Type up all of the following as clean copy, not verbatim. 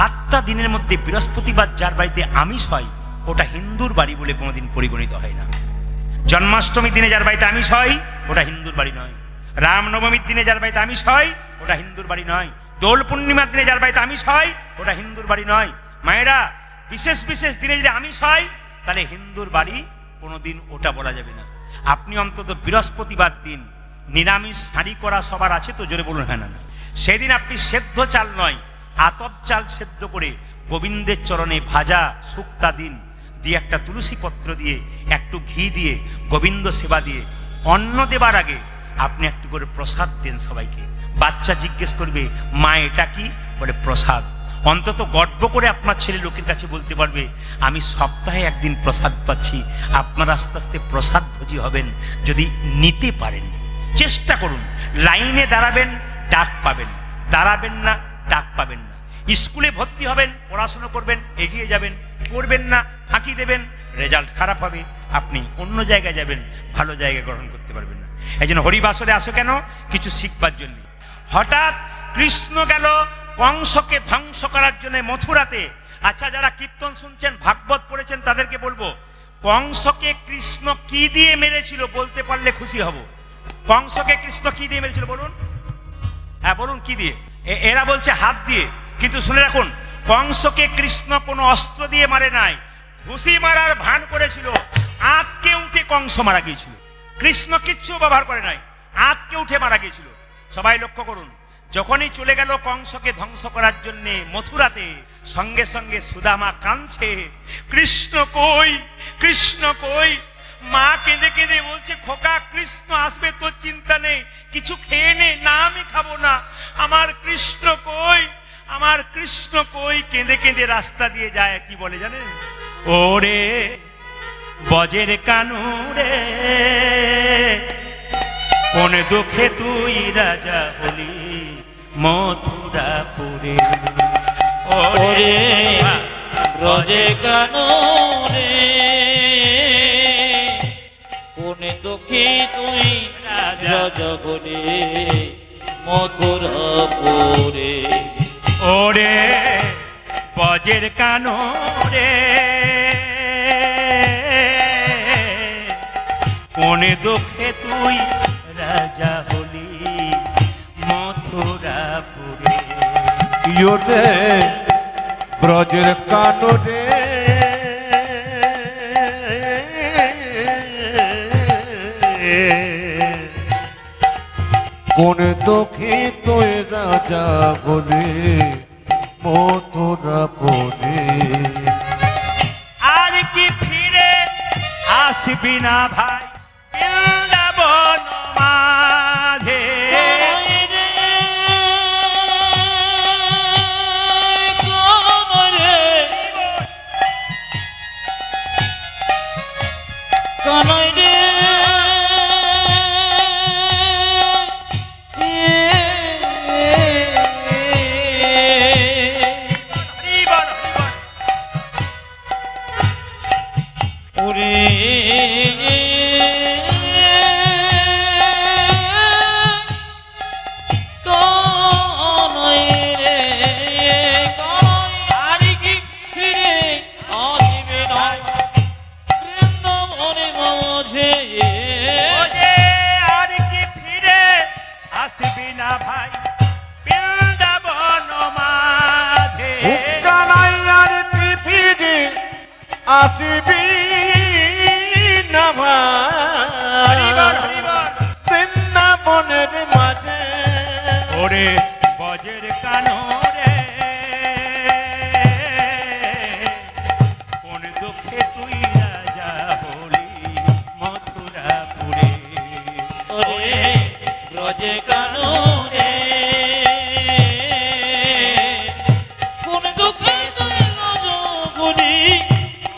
7টা দিনের মধ্যে বৃহস্পতিবার যার বাড়িতে আমিষ হয় ওটা হিন্দুর বাড়ি বলে কোনোদিন পরিগণিত হয় না। জন্মাষ্টমীর দিনে যার বাড়িতে আমিষ হয় ওটা হিন্দুর বাড়ি নয়। রামনবমীর দিনে যার বাড়িতে আমিষ হয় ওটা হিন্দুর বাড়ি নয়। দোল পূর্ণিমার দিনে যার বাড়িতে আমিষ হয় ওটা হিন্দুর বাড়ি নয়। মায়েরা, বিশেষ বিশেষ দিনে যদি আমিষ হয় তাহলে হিন্দুর বাড়ি কোনোদিন ওটা বলা যাবে না। আপনি অন্তত বৃহস্পতিবার দিন নিরামিষ হাঁড়ি করা সবার আছে তো? জোরে বলুন হ্যাঁ না। সেদিন আপনি সেদ্ধ চাল নয়, আতপ চাল সেদ্ধ করে গোবিন্দের চরণে ভাজা শুক্তা দিন দিয়ে একটা তুলসী পত্র দিয়ে একটু ঘি দিয়ে গোবিন্দ সেবা দিয়ে অন্ন দেবার আগে আপনি একটু করে প্রসাদ দেন সবাইকে। বাচ্চা জিজ্ঞেস করবে মা এটা কি? বলে প্রসাদ। অন্তত গর্ব করে আপনার ছেলে লোকের কাছে বলতে পারবে আমি সপ্তাহে একদিন প্রসাদ পাচ্ছি। আপনারা আস্তে আস্তে প্রসাদ ভোজী হবেন যদি নিতে পারেন। চেষ্টা করুন। লাইনে দাঁড়াবেন, ডাক পাবেন। দাঁড়াবেন না, ডাক পাবেন না। স্কুলে ভর্তি হবেন, পড়াশোনা করবেন, এগিয়ে যাবেন। পড়বেন না, ফাঁকি দেবেন, রেজাল্ট খারাপ হবে। আপনি অন্য জায়গায় যাবেন, ভালো জায়গা গ্রহণ করতে পারবেন না। এই জন্য হরিবাসরে আসো কেন? কিছু শিখবার জন্য। হঠাৎ কৃষ্ণ গেল কংসকে ধ্বংস করার জন্য মথুরাতে। আচ্ছা, যারা কীর্তন শুনছেন, ভাগবত পড়েছেন, তাদেরকে বলবো কংসকে কৃষ্ণ কি দিয়ে মেরেছিল বলতে পারলে খুশি হব। কংসকে কৃষ্ণ কি দিয়ে মেরেছিল বলুন? হ্যাঁ বলুন, কি দিয়ে? এরা বলছে হাত দিয়ে, কিন্তু শুনে রাখুন কংসকে কৃষ্ণ কোনো অস্ত্র দিয়ে মারে নাই, ঘুষি মারার ভান করেছিল। আঁতকে উঠে কংস মারা গিয়েছিল। কৃষ্ণ কিচ্ছু ব্যবহার করে নাই, আঁতকে উঠে মারা গিয়েছিল। সবাই লক্ষ্য করুন, যখনই চলে গেল কংসকে ধ্বংস করার জন্য মথুরাতে, সঙ্গে সঙ্গে সুদামা কাঁদছে, কৃষ্ণ কই, কৃষ্ণ কই। মা কেঁদে কেঁদে বলছে খোকা কৃষ্ণ আসবে, তোর চিন্তা নেই, কিছু খেয়ে নে। না আমি খাবো না, আমার কৃষ্ণ কই, আমার কৃষ্ণ কই। কেঁদে কেঁদে রাস্তা দিয়ে যায়। কি বলে জানেন? ওরে বজের কানু রে, কোন দুঃখে তুই রাজা হলি মথুরাপুরে। ওরে ব্রজে কানু রে, কোন দুঃখে তুই রাজা হলি মথুরাপুরে। ওরে বজের কানু রে, কোন দুঃখে তুই রাজা হলি মথুরাপুরে। ইয়োরে ব্রজের কানু রে, কোন দুঃখে তুই রাজা হলি মথুরাপুরে। আর কি ফিরে আসবি না ভাই বৃন্দাবন মাঝে? কানাই রে আসবি না ভাই বৃন্দাবনের মাঝে। ওরে বজের কানু রে, কোন দুঃখে তুই রাজা হলি মথুরাপুরে। ওরে ব্রজে কানু রে, কোন দুঃখে তুই রাজা হলি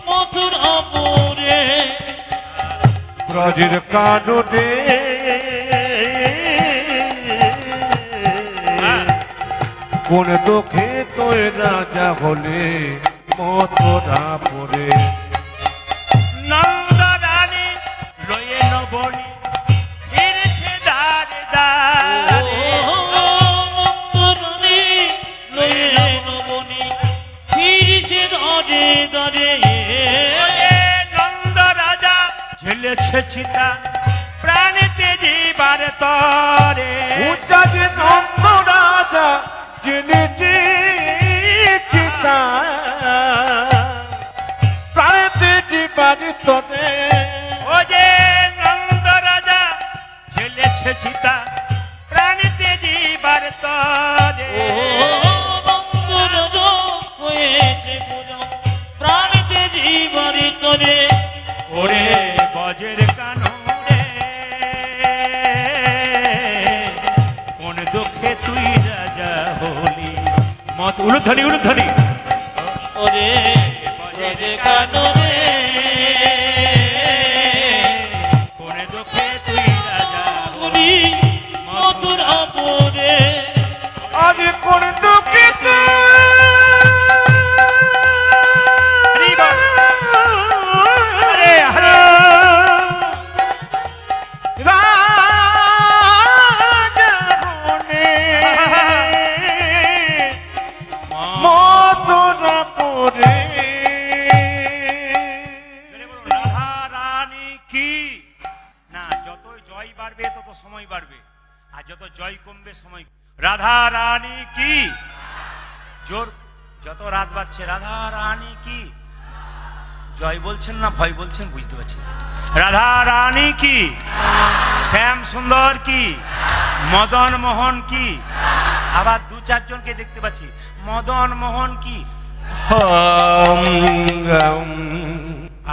মথুরাপুরে। ব্রজের কানু রে, কোন দুঃখে তুই রাজা হলে মথুরাপুরে। নন্দরানী লয়ে নবনী ফিরছে দাঁড়ে দাঁড়ে। নন্দরানী লয়ে নবনী দরে দরে নন্দ রাজা ঝেলেছে চিতা প্রাণীতে জীবার তরে উঁচা যে নন্দ রাজা জেনেছি চিতা প্রাণেতে জীবারি তরে ও যে নন্দ রাজা ঝেলেছে চিতা প্রাণীতে জীবার তরে ও বন্ধুর হয়েছে পুজো প্রাণীতে জীবরি তরে ওরে বজের কানুরে কোন দুঃখে তুই রাজা হলি মত উলুধ্বনি উলুধ্বনি ওরে ব্রজে কাননে কোন দুঃখে তুই রাজা হলি মথুরা পুরে আজ কোন দুঃখিত আরে আরে রাজগুণে মথুরাপুরে রাধা রানী কি না যতই জয় বাড়বে তত সময় বাড়বে আর যত জয় কমবে সময় রাধা রানী কি জোর যত রাত বাড়ছে রাধা রানী কি জয় বলছেন না ভয় বলছেন বুঝতে পারছি না। রাধা রানী কি শ্যাম সুন্দর কি মদন মোহন কি আবার দু চারজনকে দেখতে পাচ্ছি মদন মোহন কি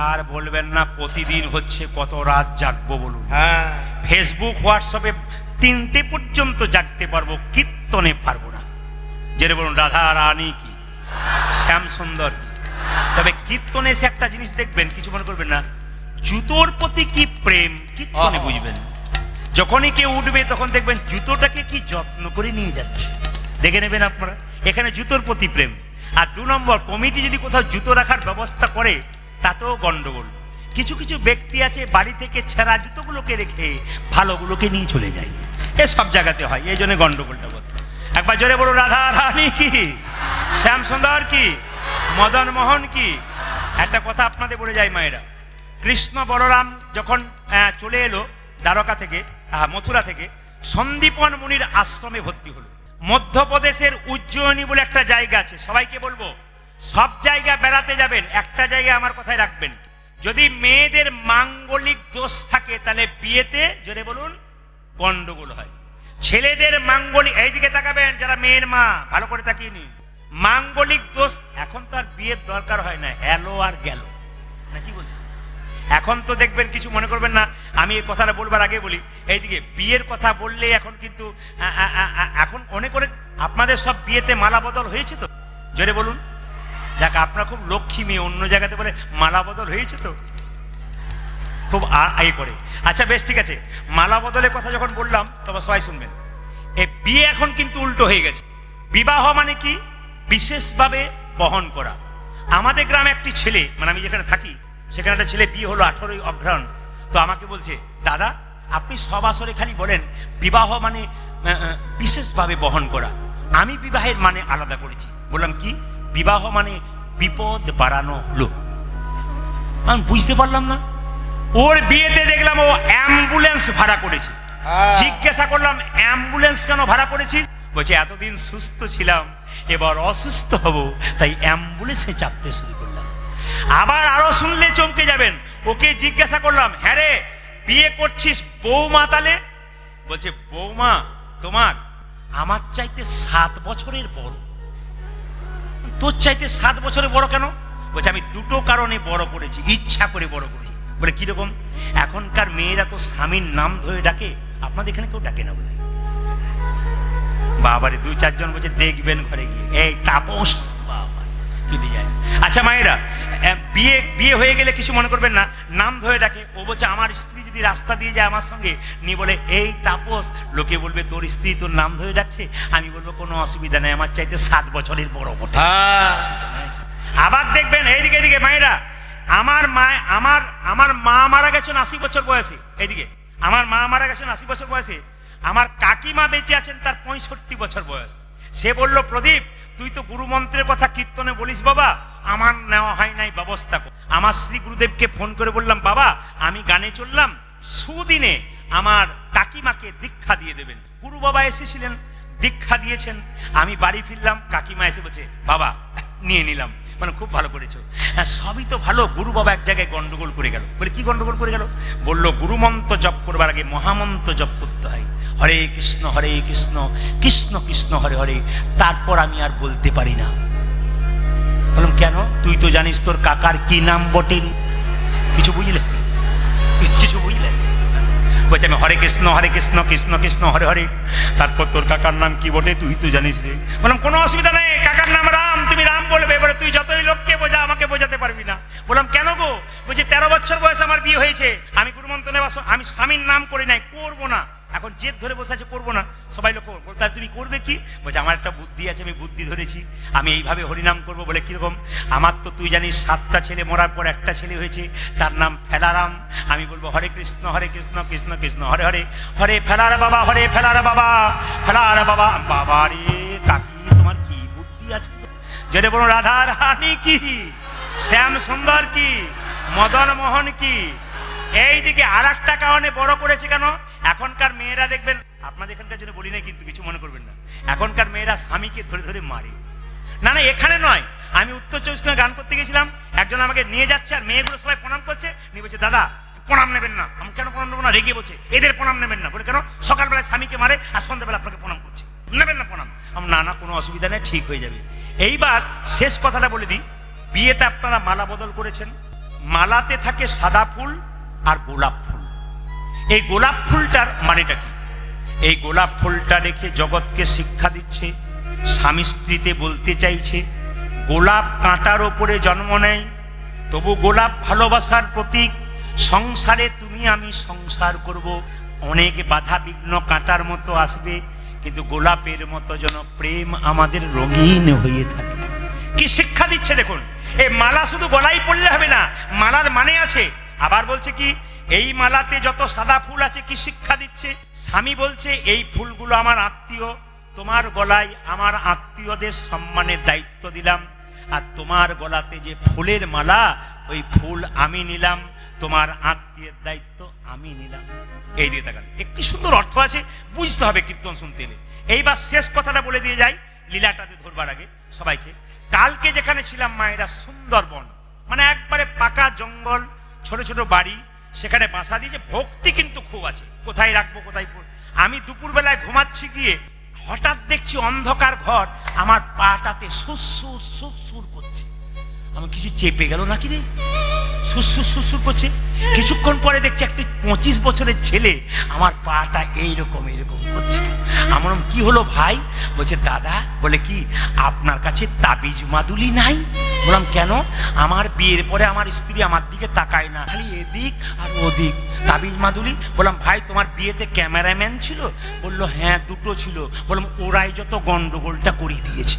আর বলবেন না প্রতিদিন হচ্ছে কত রাত জাগবো বলুন হ্যাঁ ফেসবুক হোয়াটসঅ্যাপে 3টে পর্যন্ত জাগতে পারবো কীর্তনে পারবো না যেটা বলুন রাধা রানী কি শ্যাম সুন্দর কি তবে কীর্তনে এসে একটা জিনিস দেখবেন কিছু মনে করবেন না জুতোর প্রতি কি প্রেম কীর্তনে বুঝবেন যখনই কেউ উঠবে তখন দেখবেন জুতোটাকে কি যত্ন করে নিয়ে যাচ্ছে দেখে নেবেন আপনারা এখানে জুতোর প্রতি প্রেম আর 2 নম্বর কমিটি যদি কোথাও জুতো রাখার ব্যবস্থা করে তাতেও গন্ডগোল কিছু কিছু ব্যক্তি আছে বাড়ি থেকে ছেঁড়া জুতোগুলোকে রেখে ভালোগুলোকে নিয়ে চলে যায় এ সব জায়গাতে হয় এই জন্য গন্ডগোলটা বলতে একবার জোরে বলো রাধা রানী কি শ্যাম সুন্দর কি মদন মোহন কি একটা কথা আপনাদের বলে যায় মায়েরা কৃষ্ণ বলরাম যখন চলে এলো দ্বারকা থেকে মথুরা থেকে সন্দীপন মুনির আশ্রমে ভর্তি হলো মধ্যপ্রদেশের উজ্জয়িনী বলে একটা জায়গা আছে সবাইকে বলবো সব জায়গা বেড়াতে যাবেন একটা জায়গা আমার কথায় রাখবেন যদি মেয়েদের মাঙ্গলিক দোষ থাকে তাহলে বিয়েতে জোরে বলুন গন্ডগোল হয় ছেলেদের মাঙ্গলিক এইদিকে তাকাবেন যারা মেয়ের মা ভালো করে তাকিয়ে নিন মাঙ্গলিক দোষ এখন তো আর বিয়ের দরকার হয় না হ্যালো আর গেল না কি বলছেন এখন তো দেখবেন কিছু মনে করবেন না আমি এই কথাটা বলবার আগে বলি এইদিকে বিয়ের কথা বললে এখন কিন্তু এখন অনেক অনেক আপনাদের সব বিয়েতে মালা বদল হয়েছে তো জোরে বলুন যাক আপনার খুব লক্ষ্মী মেয়ে অন্য জায়গাতে বলে মালা বদল হয়েছে তো খুব আগে করে আচ্ছা বেশ ঠিক আছে মালা বদলের কথা যখন বললাম তবে সবাই শুনবেন এই বিয়ে এখন কিন্তু উল্টো হয়ে গেছে বিবাহ মানে কি বিশেষভাবে বহন করা আমাদের গ্রামে একটি ছেলে মানে আমি যেখানে থাকি সেখানে একটা ছেলে বিয়ে হলো 18ই অঘ্রাণ তো আমাকে বলছে দাদা আপনি সব আসরে খালি বলেন বিবাহ মানে বিশেষভাবে বহন করা আমি বিবাহের মানে আলাদা করেছি বললাম কি বিবাহ মানে বিপদ বাড়ানো হলো আমি বুঝতে পারলাম না ওর বিয়েতে দেখলাম ও অ্যাম্বুলেন্স ভাড়া করেছে জিজ্ঞাসা করলাম অ্যাম্বুলেন্স কেন ভাড়া করেছিস বলছে এতদিন সুস্থ ছিলাম এবার অসুস্থ হব তাই অ্যাম্বুলেন্সে চাপতে শুরু করলাম আবার আরো শুনলে চমকে যাবেন ওকে জিজ্ঞাসা করলাম হ্যাঁ রে বিয়ে করছিস বৌমা তালে বলছে বৌমা তোমার আমার চাইতে 7 বছরের বড় তোর চাইতে 7 বছরের বড় কেন বলছে আমি দুটো কারণে বড় করেছি ইচ্ছা করে বড় করেছি বলে কিরকম এখনকার মেয়েরা তো স্বামীর নাম ধরে ডাকে আপনাদের এখানে কেউ ডাকে না বোধহয় বাবারে 2-4 জন বলছে দেখবেন ঘরে গিয়ে এই তাপস বাবা কি ডিজাইন আচ্ছা মায়েরা বিয়ে হয়ে গেলে কিছু মনে করবেন না নাম ধরে ডাকে ও বলছে আমার স্ত্রী যদি রাস্তা দিয়ে যায় আমার সঙ্গে নিয়ে বলে এই তাপস লোকে বলবে তোর স্ত্রী তোর নাম ধরে ডাকছে আমি বলবো কোনো অসুবিধা নেই আমার চাইতে 7 বছরের বড় বটে আবার দেখবেন এইদিকে এদিকে মায়েরা আমার মা মারা গেছেন 80 বছর বয়সে এইদিকে আমার মা মারা গেছেন 80 বছর বয়সে আমার কাকিমা বেঁচে আছেন তার 65 বছর বয়স সে বলল, প্রদীপ তুই তো গুরুমন্ত্রের কথা কীর্তনে বলিস বাবা, আমার নেওয়া হয় নাই, ব্যবস্থা কর। আমার শ্রী গুরুদেবকে ফোন করে বললাম, বাবা আমি গানে চললাম, সুদিনে আমার কাকিমাকে দীক্ষা দিয়ে দেবেন। গুরু বাবা এসেছিলেন, দীক্ষা দিয়েছেন। আমি বাড়ি ফিরলাম, কাকিমা এসে বলছে, বাবা নিয়ে নিলাম। মানে খুব ভালো করেছো। হ্যাঁ সবই তো ভালো, গুরু বাবা এক জায়গায় গন্ডগোল করে গেল। বলে কি গন্ডগোল করে গেল? বলল গুরুমন্ত্র জপ করবার আগে মহামন্ত্র জপ করতে হয়, হরে কৃষ্ণ কৃষ্ণ কৃষ্ণ হরে হরে, তারপর আমি আর বলতে পারি না। বললাম কেন? তুই তো জানিস তোর কাকার কি নাম বটে? কিছু বুঝলেন? কিছু বুঝলেন? বলছে আমি হরে কৃষ্ণ কৃষ্ণ কৃষ্ণ হরে হরে, তারপর তোর কাকার নাম কি বটে তুই তো জানিস রে। বললাম কোনো অসুবিধা নেই, কাকার নাম রাম, তুমি রাম বলবে। বলে তুই যতই লোককে বোঝা আমাকে বোঝাতে পারবি না। বললাম কেন গো? বলছে 13 বছর বয়সে আমার বিয়ে হয়েছে, আমি গুরুমন্ত্র নেওয়া, আমি স্বামীর নাম করে নাই, করবো না। এখন জেদ ধরে বসে আছে, করবো না। সবাই লোক তাহলে তুমি করবে কি? বলছে আমার একটা বুদ্ধি আছে, আমি বুদ্ধি ধরেছি, আমি এইভাবে হরিনাম করবো। বলে কিরকম? আমার তো তুই জানিস 7টা ছেলে, মরার পর একটা ছেলে হয়েছে, তার নাম ফেলারাম। আমি বলবো হরে কৃষ্ণ কৃষ্ণ কৃষ্ণ হরে হরে, হরে ফেলার বাবা, হরে ফেলার বাবা, ফেলার বাবা। বাবা রে কাকি তোমার কি বুদ্ধি আছে! যেটা বলুন রাধা রানী কি, শ্যাম সুন্দর কি, মদন মোহন কি। এইদিকে আর একটা কারণে বড় করেছে কেন? এখনকার মেয়েরা দেখবেন, আপনাদের এখানকার জন্য বলি নাই কিন্তু কিছু মনে করবেন না, এখনকার মেয়েরা স্বামীকে ধরে ধরে মারে। না না এখানে নয়, আমি উত্তর 24 পরগনায় গান করতে গেছিলাম, একজন আমাকে নিয়ে যাচ্ছে, আর মেয়েগুলো সবাই প্রণাম করছে, নিয়ে বলছে দাদা প্রণাম নেবেন না। আমি কেন প্রণাম নেবো না? রেগে বলছে এদের প্রণাম নেবেন না। বলে কেন? সকালবেলায় স্বামীকে মারে আর সন্ধ্যাবেলা আপনাকে প্রণাম করছে, নেবেন না প্রণাম। না না কোনো অসুবিধা নেই, ঠিক হয়ে যাবে। এইবার শেষ কথাটা বলে দিই, বিয়েতে আপনারা মালা বদল করেছেন, মালাতে থাকে সাদা ফুল আর গোলাপ ফুল। এই গোলাপ ফুলটার মানেটা কি? এই গোলাপ ফুলটা রেখে জগৎকে শিক্ষা দিচ্ছে, স্বামী স্ত্রীতে বলতে চাইছে গোলাপ কাঁটার ওপরে জন্ম নেয়, তবু গোলাপ ভালোবাসার প্রতীক। সংসারে তুমি আমি সংসার করব, অনেক বাধা বিঘ্ন কাঁটার মতো আসবে, কিন্তু গোলাপের মতো যেন প্রেম আমাদের রঙিন হয়ে থাকে। কি শিক্ষা দিচ্ছে দেখুন! এই মালা শুধু গলায় পড়লে হবে না, মালার মানে আছে। আবার বলছে কি, এই মালাতে যত সাদা ফুল আছে, কি শিক্ষা দিচ্ছে? স্বামী বলছে এই ফুলগুলো আমার আত্মীয়, তোমার গলায় আমার আত্মীয়দের সম্মানের দায়িত্ব দিলাম, আর তোমার গলাতে যে ফুলের মালা, ওই ফুল আমি নিলাম, তোমার আত্মীয়ের দায়িত্ব আমি নিলাম। এই দিয়ে তাকান, একটি সুন্দর অর্থ আছে, বুঝতে হবে কীর্তন শুনতে এলে। এইবার শেষ কথাটা বলে দিয়ে যাই, লীলাটাতে ধরবার আগে সবাইকে। কালকে যেখানে ছিলাম মায়েরা, সুন্দরবন, মানে একবারে পাকা জঙ্গল, ছোট ছোট বাড়ি, সেখানে বাসা দিয়েছে। ভক্তি কিন্তু খুব আছে, কোথায় রাখবো কোথায়। আমি দুপুরবেলায় ঘুমাচ্ছি গিয়ে হঠাৎ দেখছি অন্ধকার ঘর, আমার পাটাতে সুসুর সুসুর করছে। আমি কিছু চেপে গেল নাকি রে, সুসুর সুসুর করছে। কিছুক্ষণ পরে দেখছি একটি 25 বছরের ছেলে আমার পাটা এইরকম এইরকম করছে। আমার কি হলো ভাই? বলছে দাদা, বলে কি আপনার কাছে তাবিজ মাদুলি নাই? বললাম কেন? আমার বিয়ের পরে আমার স্ত্রী আমার দিকে তাকায় না, খালি এদিক আর ওদিক। তাবিজ মাদুলি? বললাম ভাই তোমার বিয়েতে ক্যামেরাম্যান ছিল? বললো হ্যাঁ 2টো ছিল। বললাম ওরাই যত গন্ডগোলটা করিয়ে দিয়েছে।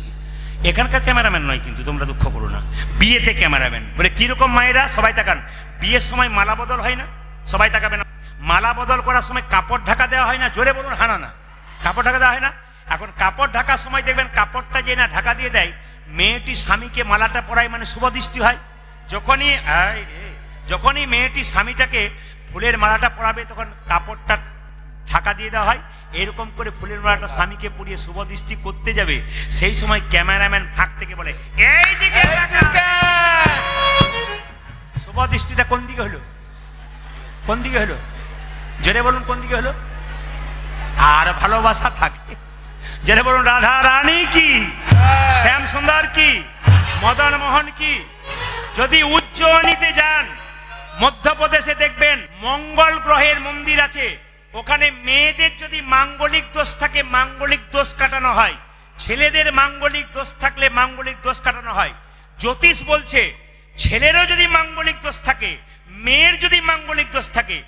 এখানকার ক্যামেরাম্যান নয় কিন্তু, তোমরা দুঃখ করো না, বিয়েতে ক্যামেরাম্যান। বলে কিরকম মায়েরা? সবাই তাকান, বিয়ের সময় মালা বদল হয় না? সবাই তাকাবে না? মালা বদল করার সময় কাপড় ঢাকা দেওয়া হয় না? জোরে বলুন হানা না। কাপড় ঢাকা দেওয়া হয় না? এখন কাপড় ঢাকার সময় দেখবেন কাপড়টা যে না ঢাকা দিয়ে দেয়, মেয়েটি স্বামীকে মালাটা পরায়, মানে শুভ দৃষ্টি হয়। যখনই মেয়েটি স্বামীটাকে ফুলের মালাটা পরাবে, তখন কাপড়টা ঢাকা দিয়ে দেওয়া হয়। এরকম করে ফুলের মালাটা স্বামীকে পরিয়ে শুভ দৃষ্টি করতে যাবে, সেই সময় ক্যামেরাম্যান ফাঁক থেকে বলে এই দিকে শুভ দৃষ্টিটা কোন দিকে হলো? কোন দিকে হলো? জোরে বলুন কোন দিকে হলো? আর ভালোবাসা থাকে। জোরে বলুন রাধা রানী কি, শ্যাম সুন্দর কি, মদন মোহন কি। যদি উজ্জয়িনীতে যান, মধ্যপ্রদেশে দেখবেন মঙ্গল গ্রহের মন্দির আছে, ওখানে মেয়েদের যদি মাঙ্গলিক দোষ থাকে, মাঙ্গলিক দোষ কাটানো হয়। ছেলেদের মাঙ্গলিক দোষ থাকলে মাঙ্গলিক দোষ কাটানো হয়। জ্যোতিষ বলছে ছেলেরও যদি মাঙ্গলিক দোষ থাকে, মেয়ের যদি মাঙ্গলিক দোষ থাকে,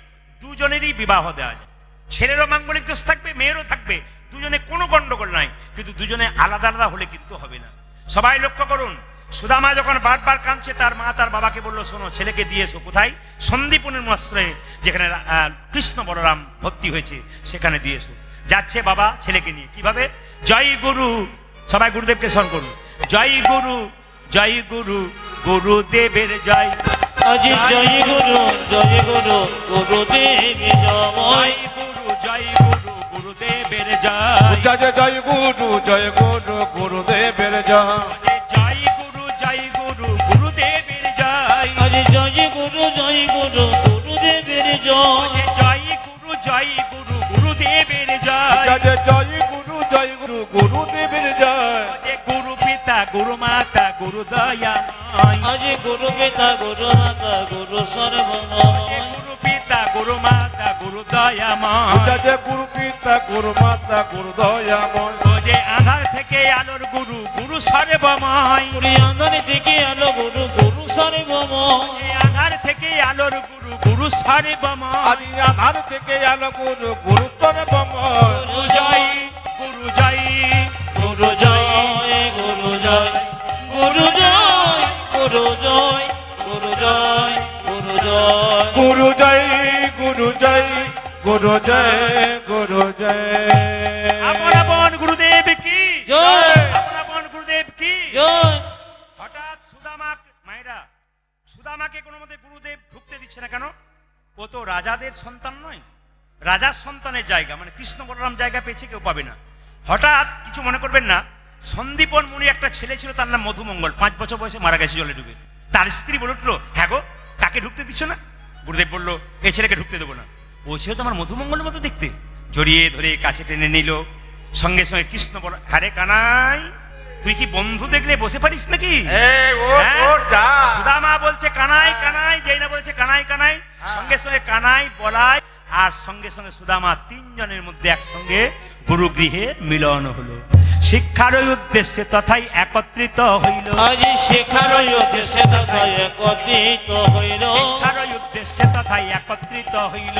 দুজনেরই বিবাহ দেওয়া যায়। ছেলেরও মাঙ্গলিক দোষ থাকবে, মেয়েরও থাকবে, দুজনে কোনো গন্ডগোল নাই, কিন্তু দুজনে আলাদা আলাদা হলে কিন্তু হবে না। সবাই লক্ষ্য করুন, সুদামা যখন বারবার কাঁদছে, তার মা তার বাবাকে বললো শোনো ছেলেকে দিয়ে এসো। কোথায়? সন্দীপনের আশ্রয়ে, যেখানে কৃষ্ণ বলরাম ভর্তি হয়েছে, সেখানে দিয়ে এসো। যাচ্ছে বাবা ছেলেকে নিয়ে। কিভাবে? জয় গুরু সবাই গুরুদেবকে স্মরণ করুন। জয় গুরু, জয় গুরু, গুরুদেবের জয়। আজি জয় গুরু, জয় গুরু, গুরুদেব জয়। জয় গুরু, জয় গুরু, গুরুদেবের জয়। জয় জয় গুরু, জয় গুরু, গুরুদেবের জয়। জয় গুরু, জয় গুরু, গুরুদেবের জয়। আজি জয় গুরু, জয় গুরু, গুরুদেবের জয়। জয় গুরু, জয় গুরু, গুরুদেবের জয়। জয় জয় গুরু, জয় গুরু, গুরুদেবের জয়। গুরু পিতা, গুরু মাতা, গুরু দয়াময়। আজি গুরু পিতা, গুরু মাতা, গুরু সর্বময়। গুরু পিতা, গুরু মাতা, গুরু দয়াময়। জয় গুরু পিতা, গুরু মাতা, গুরু দয়াময়। ও যে আধার থেকে আলোর গুরু, গুরু সর্বময়। পুরি আন্ধার থেকে আলো গুরু, গুরু সর্বময়। এই আধার থেকে আলোর গুরু, গুরু সর্বময়। আদি আধার থেকে আলো গুরু, গুরু সর্বময়। গুরু জয়, গুরু জয়, গুরু জয়, গুরু জয়, গুরু জয়, গুরু জয়, গুরু জয়, গুরু জয়। গুরু জয়, গুরু জয়, গুরু জয়, গুরু জয়। আপন আপন গুরুদেব কি জয়। আপন আপন গুরুদেব কি জয়। হঠাৎ সুদামা, মায়েরা সুদামাকে কোনো মতে গুরুদেব ঢুকতে দিচ্ছে না কেন? ও তো রাজাদের সন্তান নয়, রাজার সন্তানের জায়গা, মানে কৃষ্ণ বলরাম জায়গা পেয়েছে, কেউ পাবে না। হঠাৎ কিছু মনে করবেন না, সন্দীপন মুনি একটা ছেলে ছিল, তার নাম মধুমঙ্গল, 5 বছর বয়সে মারা গেছে জলে ডুবে। তার স্ত্রী বলে উঠলো, হ্যাঁ গো, কাকে ঢুকতে দিচ্ছ না? গুরুদেব বলল, এই ছেলেকে ঢুকতে দেবো না, ও ছেলে তো আমার মধুমঙ্গলের মতো দেখতে। জড়িয়ে ধরে কাছে টেনে নিল, সঙ্গে সঙ্গে কৃষ্ণ বল, হ্যাঁ রে কানাই, তুই কি বন্ধু দেখলে বসে পারিস নাকি? হ্যাঁ? সুদামা বলছে কানাই কানাই, যেই না বলছে কানাই কানাই, সঙ্গে সঙ্গে কানাই বলাই, আর সঙ্গে সঙ্গে সুদামা, 3 জনের মধ্যে একসঙ্গে গুরু গৃহে মিলন হলো। শিক্ষার উদ্দেশ্যে তথাই একত্রিত হইল। আজি শেখার উদ্দেশ্যে তথা একত্রিত হইল। শিক্ষার উদ্দেশ্যে তথাই একত্রিত হইল।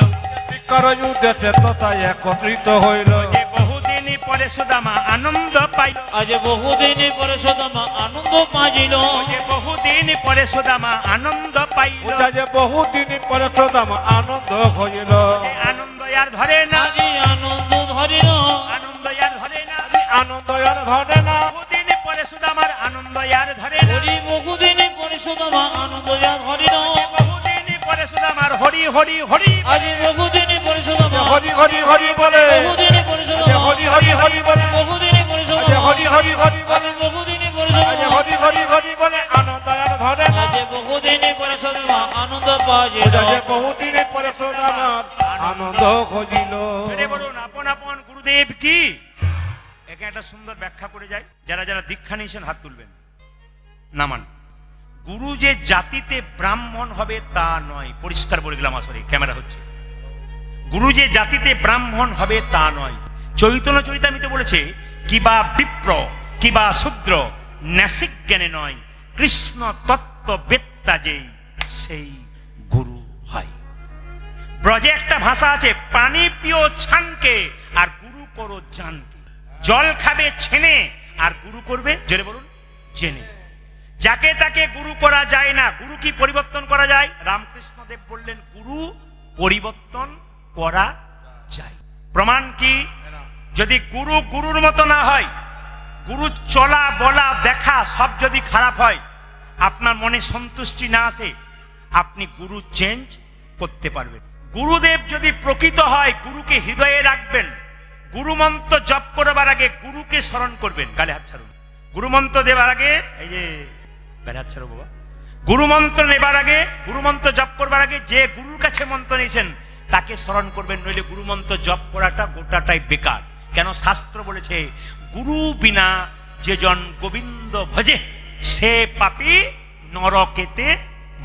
শিক্ষার উদ্দেশ্যে তথা একত্রিত হইল। যে বহুদিন পরে সুদামা আনন্দ পাইল। আজ বহুদিন পরে সুদামা আনন্দ পাইল। যে বহুদিন পরে সুদামা আনন্দ পাইল। যে বহুদিন পরে সদাম আনন্দ হইল। যে আনন্দ আর ধরে না, আজি আনন্দ ধরিল। আনন্দ আর ধরে না, আনন্দ আর ধরে না। বহুদিন পরে সুদামার আনন্দ আর ধরে না। হরি বহুদিন পরে সুদামা আনন্দ ধরিল। বহুদিন পরে সুদামার হরি হরি হরি, আজি বহুদিন পরে সুদামা হরি হরি হরি বলে। বহুদিন পরে সুদামা হরি হরি হরি বলে। বহুদিন পরে সুদামা হরি হরি হরি বলে। বহুদিন পরে সুদামা হরি হরি হরি বলে। আনন্দ আর ধরে না। আজ বহুদিন পরে সুদামা আনন্দ পাইল। যে বহুদিন পরে সদামার আনন্দ হইল। জোরে বলুন, আপন আপন গুরুদেব কি? এখানে একটা সুন্দর ব্যাখ্যা করে যায়। যারা যারা দীক্ষা নিয়েছেন হাত তুলবেন, নামান। গুরু যে জাতিতে ব্রাহ্মণ হবে তা নয়, পরিষ্কার বলে গেলাম, আসলে ক্যামেরা হচ্ছে। গুরু যে জাতিতে ব্রাহ্মণ হবে তা নয়। চৈতন্য চরিতামৃতে বলেছে, কিবা বিপ্র কিবা শূদ্র, ন্যাসিক জ্ঞানে নয়, কৃষ্ণ তত্ত্ব বেত্তা যেই সেই গুরু হয়। ব্রজে একটা ভাষা আছে, পানি পিও ছানকে আর গুরু করো জানকে। জল খাবে ছেনে আর গুরু করবে, জোরে বলুন, জেনে। যাকে তাকে গুরু করা যায় না। গুরু কি পরিবর্তন করা যায়? রামকৃষ্ণ দেব বললেন, গুরু পরিবর্তন করা যায়। প্রমাণ কি? যদি গুরু গুরুর মতো না হয়, গুরু চলা বলা দেখা সব যদি খারাপ হয়, আপনার মনে সন্তুষ্টি না আসে, আপনি গুরু চেঞ্জ করতে পারবেন। গুরুদেব যদি প্রকৃত হয়, গুরুকে হৃদয়ে রাখবেন। গুরুমন্ত্র জপ করবার আগে গুরুকে স্মরণ করবেন। গালে হাত ছাড়ুন। গুরুমন্ত্র দেবার আগে, এই যে গালে হাত ছাড়ো বাবা, গুরুমন্ত্র নেবার আগে, গুরুমন্ত্র জপ করবার আগে যে গুরুর কাছে মন্ত্র নিয়েছেন তাকে স্মরণ করবেন, নইলে গুরুমন্ত্র জপ করাটা গোটাটাই বেকার। কেন? শাস্ত্র বলেছে, গুরু বিনা যে জন গোবিন্দ ভজে সে পাপী নরকেতে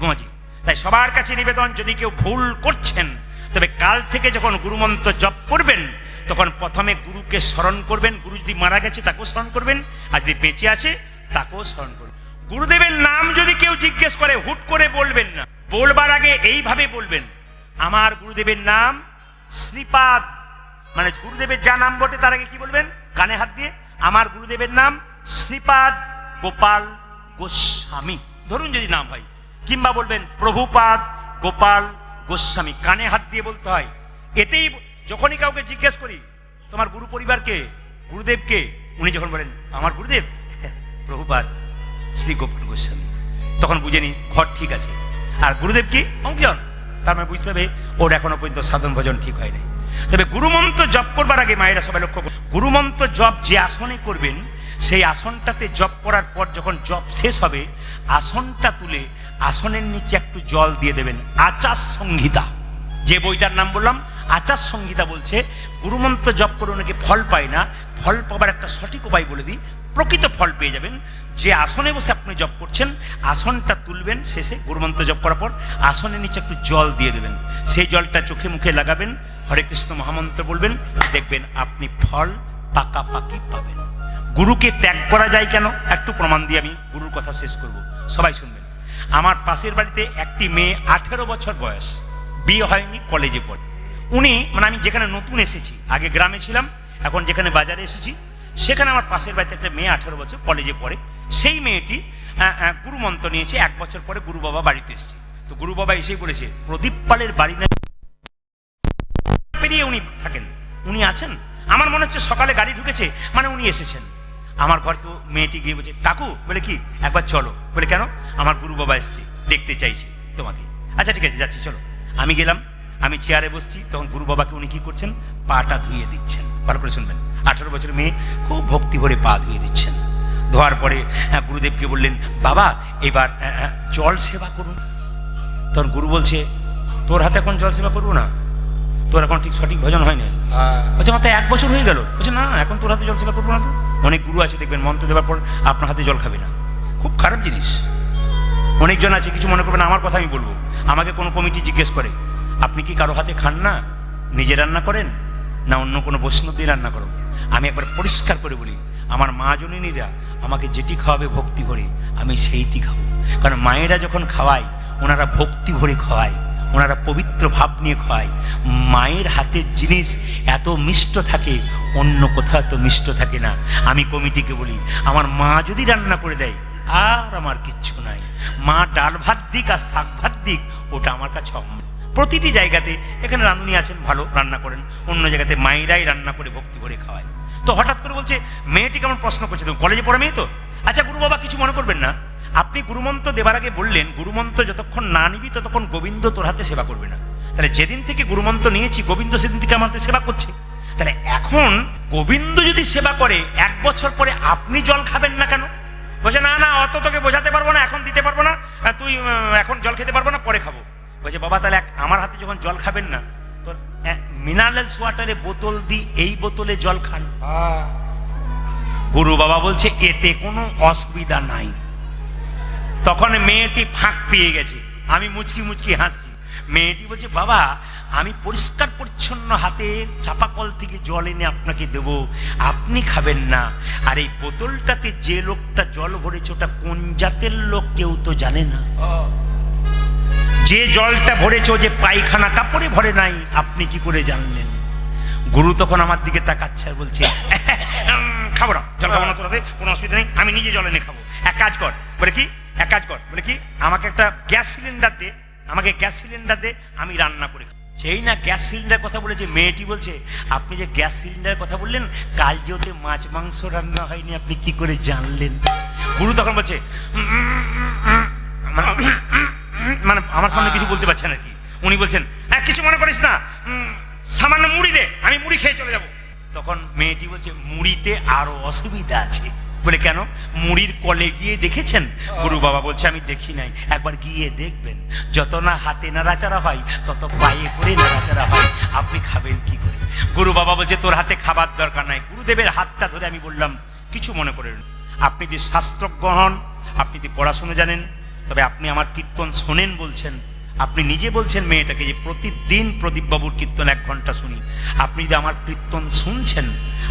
গজে। তাই সবার কাছে নিবেদন, যদি কেউ ভুল করছেন, তবে কাল থেকে যখন গুরুমন্ত্র জপ করবেন, তখন প্রথমে গুরুকে স্মরণ করবেন। গুরু যদি মারা গেছে তাকেও স্মরণ করবেন, আর যদি বেঁচে আছে তাকেও স্মরণ করবেন। গুরুদেবের নাম যদি কেউ জিজ্ঞেস করে, হুট করে বলবেন না। বলবার আগে এইভাবে বলবেন, আমার গুরুদেবের নাম শ্রীপাদ, মানে গুরুদেবের যা নাম বটে তার আগে কি বলবেন? কানে হাত দিয়ে, আমার গুরুদেবের নাম শ্রীপাদ গোপাল গোস্বামী, ধরুন যদি নাম হয়। কিংবা বলবেন প্রভুপাদ গোপাল গোস্বামী, কানে হাত দিয়ে বলতে হয়। এতেই যখনই কাউকে জিজ্ঞেস করি, তোমার গুরু পরিবারকে, গুরুদেবকে, উনি যখন বলেন আমার গুরুদেব প্রভুপাদ শ্রী গোপাল গোস্বামী, তখন বুঝেনি ঘর ঠিক আছে। আর গুরুদেব কি অঙ্কজন, তার মানে বুঝতে হবে ওর এখনো পর্যন্ত সাধন ভজন ঠিক হয় নাই। তবে গুরুমন্ত্র জপ করবার আগে মায়েরা সবাই লক্ষ্য করুন, গুরুমন্ত্র জপ যে আসনে করবেন সেই আসনটাতে জপ করার পর যখন জপ শেষ হবে আসনটা তুলে আসনের নিচে একটু জল দিয়ে দেবেন। আচার সংহিতা, যে বইটার নাম বললাম আচার সংহিতা, বলছে গুরুমন্ত্র জপ করে অনেকে ফল পায় না, ফল পাবার একটা সঠিক উপায় বলে দিই, প্রকৃত ফল পেয়ে যাবেন। যে আসনে বসে আপনি জপ করছেন আসনটা তুলবেন, শেষে গুরুমন্ত্র জপ করার পর আসনের নিচে একটু জল দিয়ে দেবেন, সেই জলটা চোখে মুখে লাগাবেন, হরে কৃষ্ণ মহামন্ত্র বলবেন, দেখবেন আপনি ফল পাকাপাকি পাবেন। গুরুকে ত্যাগ করা যায় কেন একটু প্রমাণ দিয়ে আমি গুরুর কথা শেষ করব, সবাই শুনবেন। আমার পাশের বাড়িতে একটি মেয়ে 18 বছর বয়স, বিয়ে হয়নি, কলেজে পড়ে। উনি মানে আমি যেখানে নতুন এসেছি, আগে গ্রামে ছিলাম, এখন যেখানে বাজারে এসেছি, সেখানে আমার পাশের বাড়িতে একটা মেয়ে 18 বছর কলেজে পড়ে। সেই মেয়েটি গুরু মন্ত্র নিয়েছে, 1 বছর পরে গুরু বাবা বাড়িতে এসেছে। তো গুরু বাবা এসেই বলেছে প্রদীপ পালের বাড়ি না পেরিয়ে উনি থাকেন, উনি আছেন। আমার মনে হচ্ছে সকালে গাড়ি ঢুকেছে মানে উনি এসেছেন। আমার ঘরকে মেয়েটি গিয়ে বলছে কাকু, বলে কি একবার চলো, বলে কেন, আমার গুরু বাবা এসছে, দেখতে চাইছে তোমাকে। আচ্ছা ঠিক আছে যাচ্ছি চলো। আমি গেলাম, আমি চেয়ারে বসছি, তখন গুরু বাবাকে উনি কি করছেন, পাটা ধুয়ে দিচ্ছেন। ভালো করে শুনবেন, 18 বছরের মেয়ে খুব ভক্তি ভরে পা ধুয়ে দিচ্ছেন। ধোয়ার পরে গুরুদেবকে বললেন বাবা এবার জল সেবা করুন। তখন গুরু বলছে তোর হাতে এখন জল সেবা করবো না, তোর এখন ঠিক সঠিক ভজন হয় নাই। বলছে মাত্র 1 বছর হয়ে গেল। বলছে না এখন তোর হাতে জল সেবা করবো না। তো অনেক গুরু আছে দেখবেন মন্ত্র দেওয়ার পর আপনার হাতে জল খাবে না, খুব খারাপ জিনিস। অনেকজন আছে, কিছু মনে করবেন আমার কথা আমি বলবো, আমাকে কোনো কমিটি জিজ্ঞেস করে আপনি কি কারো হাতে খান না, নিজে রান্না করেন না অন্য কোনো বৈষ্ণব দিয়ে রান্না করো? আমি একবার পরিষ্কার করে বলি, আমার মা জননীরা আমাকে যেটি খাওয়াবে ভক্তি করে আমি সেইটি খাবো। কারণ মায়েরা যখন খাওয়ায় ওনারা ভক্তি ভরে খাওয়ায়, ওনারা পবিত্র ভাব নিয়ে খাওয়ায়। মায়ের হাতের জিনিস এত মিষ্ট থাকে, অন্য কোথাও এত মিষ্ট থাকে না। আমি কমিটিকে বলি আমার মা যদি রান্না করে দেয় আর আমার কিচ্ছু নাই, মা ডাল ভাত দিক আর শাক ভাত দিক ওটা আমার কাছে অমৃত। প্রতিটি জায়গাতে এখানে রাঁধুনি আছেন ভালো রান্না করেন, অন্য জায়গাতে মায়েরাই রান্না করে ভক্তি ভরে খাওয়ায়। তো হঠাৎ করে বলছে মেয়েটি কেমন প্রশ্ন করছে, তুমি কলেজে পড়া মেয়ে তো? আচ্ছা গুরু বাবা কিছু মনে করবেন না, আপনি গুরুমন্ত্র দেবার আগে বললেন গুরুমন্ত্র যতক্ষণ না নিবি ততক্ষণ গোবিন্দ তোর হাতে সেবা করবে না। তাহলে যেদিন থেকে গুরুমন্ত্র নিয়েছি গোবিন্দ সেদিন থেকে আমার হাতে সেবা করছে। তাহলে এখন গোবিন্দ যদি সেবা করে 1 বছর পরে আপনি জল খাবেন না কেন? বলছে না না অত তোকে বোঝাতে পারবো না, এখন দিতে পারবো না, তুই এখন জল খেতে পারবো না, পরে খাবো। বলছে বাবা তাহলে আমার হাতে যখন জল খাবেন না, তোর মিনারেলস ওয়াটারে বোতল দিই, এই বোতলে জল খান। গুরু বাবা বলছে এতে কোনো অসুবিধা নাই। তখন মেয়েটি ফাঁক পেয়ে গেছে, আমি মুচকি মুচকি হাসছি। মেয়েটি বলছে বাবা আমি পরিষ্কার পরিচ্ছন্ন হাতে চাপাকল থেকে জল এনে আপনাকে দেব, আপনি খাবেন না। আর এই বোতলটাতে যে লোকটা জল ভরেছে ওটা কোন জাতের লোক কেউ তো জানে না। যে জলটা ভরেছে ও যে পায়খানা কাপড়ে ভরে নাই, আপনি কি করে জানলেন? গুরু তখন আমার দিকে তাকাচ্ছে আর বলছে খাবো না, জল খাবো না, তোর হাতে কোনো অসুবিধা নেই, আমি নিজে জল এনে খাবো। এক কাজ কর, বলে কি এক কাজ কর, বলে কি আমাকে একটা গ্যাস সিলিন্ডার দে, আমাকে গ্যাস সিলিন্ডার দে, আমি রান্না করে খাবো। সেই না গ্যাস সিলিন্ডার কথা বলেছে, মেয়েটি বলছে আপনি যে গ্যাস সিলিন্ডারের কথা বললেন কাল যে ওতে মাছ মাংস রান্না হয়নি আপনি কি করে জানলেন? গুরু তখন বলছে মানে আমার সামনে কিছু বলতে পারছেন আর কি। উনি বলছেন হ্যাঁ কিছু মনে করিস না, সামান্য মুড়ি দে, আমি মুড়ি খেয়ে চলে যাব। তখন মেয়েটি বলছে মুড়িতে আরো অসুবিধা আছে। বলে কেন? মুড়ির কলে গিয়ে দেখেছেন? গুরু বাবা বলছে আমি দেখি নাই, একবার গিয়ে দেখবেন। যত না হাতে নাড়াচাড়া হয় তত পায়ে করে নাড়াচাড়া হয়, আপনি খাবেন কি করে? গুরু বাবা বলছে তোর হাতে খাবার দরকার নাই। গুরুদেবের হাতটা ধরে আমি বললাম কিছু মনে করেন, আপনি যদি শাস্ত্রজ্ঞ হন, আপনি যদি পড়াশুনো জানেন, তবে আপনি আমার কীর্তন শোনেন বলছেন, আপনি নিজে বলছেন মেয়েটাকে যে প্রতিদিন প্রদীপবাবুর কীর্তন 1 ঘন্টা শুনি। আপনি যদি আমার কীর্তন শুনছেন,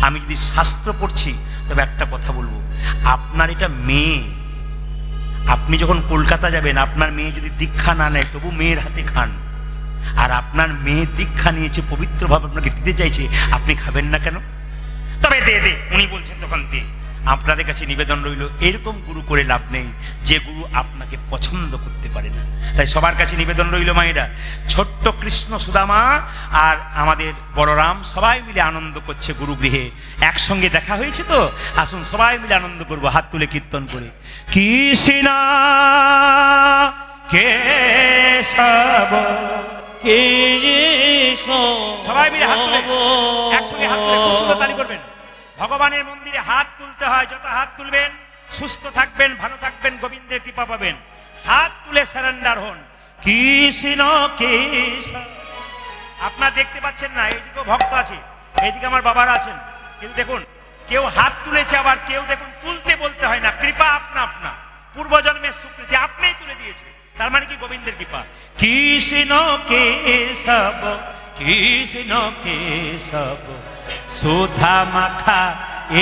আমি যদি শাস্ত্র পড়ছি, তবে একটা কথা বলবো, আপনার এটা মেয়ে, আপনি যখন কলকাতা যাবেন আপনার মেয়ে যদি দীক্ষা না নেয় তবু মেয়ের হাতে খান। আর আপনার মেয়ে দীক্ষা নিয়েছে, পবিত্রভাবে আপনাকে দিতে চাইছে, আপনি খাবেন না কেন? তবে দে দে, উনি বলছেন তখন দে। আপনাদের কাছে নিবেদন রইল, এরকম গুরু করে লাভ নেই যে গুরু আপনাকে পছন্দ করতে পারে না। তাই সবার কাছে নিবেদন রইল মায়েরা, ছোট্ট কৃষ্ণ সুদামা আর আমাদের বলরাম সবাই মিলে আনন্দ করছে গুরুগৃহে, একসঙ্গে দেখা হয়েছে তো, আসুন সবাই মিলে আনন্দ করব হাত তুলে কীর্তন করে। কৃষ্ণ কেশব, সবাই মিলে হাত তুলে, একসঙ্গে হাত তুলে খুব সুন্দর তালি করবেন। ভগবানের মন্দিরে হাত তুলতে হয়, যত হাত তুলবেন সুস্থ থাকবেন, ভালো থাকবেন, গোবিন্দের কৃপা পাবেন। হাত তুলে সারেন্ডার হন। কৃষ্ণ কেশব, আপনারা দেখতে পাচ্ছেন না, এইদিকেও ভক্ত আছে, এইদিকে আমার বাবারা আছেন, কিন্তু দেখুন কেউ হাত তুলেছে, আবার কেউ দেখুন তুলতে বলতে হয় না, কৃপা আপনা আপনা, পূর্বজন্মের স্বীকৃতি আপনিই তুলে দিয়েছে, তার মানে কি গোবিন্দের কৃপা। কৃষ্ণ কেশব, কৃষ্ণ কেশব, সুধা মাখা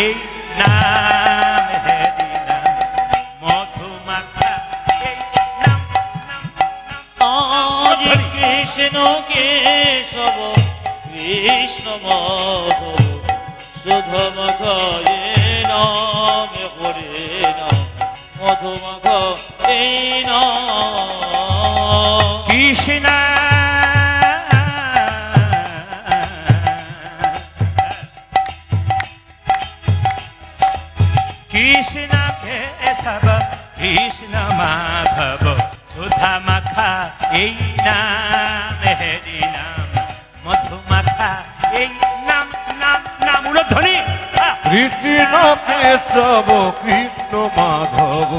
এই নাম, হরি নাম, মধু মাখা এই নাম, নাম, নাম। আজ কৃষ্ণ কেশব কৃষ্ণ মাধব সুধমঘ নাম হরে নাম মধুমঘ এই নাম। কৃষ্ণ কৃষ্ণ কেশব, কৃষ্ণ মাধব, সুধা মাখা এই নাম, হরি নাম, মধু মাখা এই নাম, নাম, নাম। উলধ্বনি। কৃষ্ণ কেশব কৃষ্ণ মাধব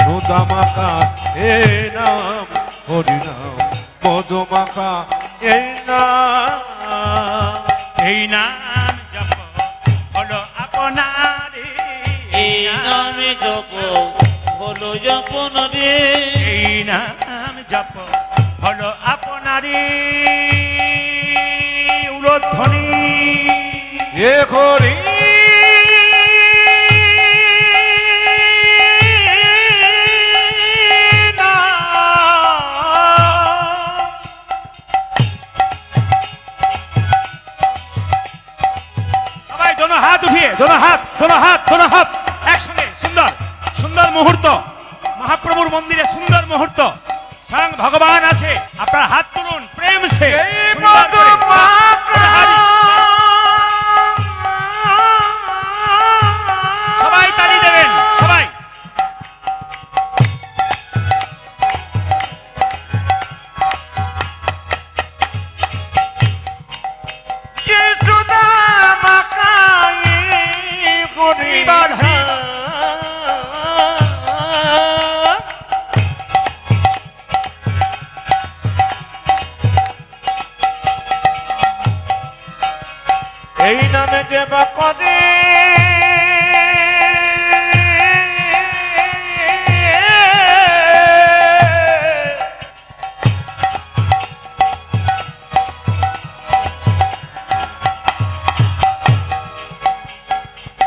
সুদামাকা এই নাম, হরি নাম, মধুমাখা এই নাম। এই নাম জপ হলো আপনারে, এই নামে জপ হলো জপন রে, এই নাম জপ হলো আপনারে। উলধ্বনি। এ হরি সবাই দোনো হাত উঠিয়ে, দোনো হাত, দোনো হাত, দোনো হাত একসঙ্গে। সুন্দর সুন্দর মুহূর্ত, মহাপ্রভুর মন্দিরে সুন্দর মুহূর্ত, স্বয়ং ভগবান আছে, আপনার হাত তুলুন প্রেম সে, সুন্দর করে। সবাই তালি দেবেন, সবাই। হরিবল, হরি। এই নামে দেবা করে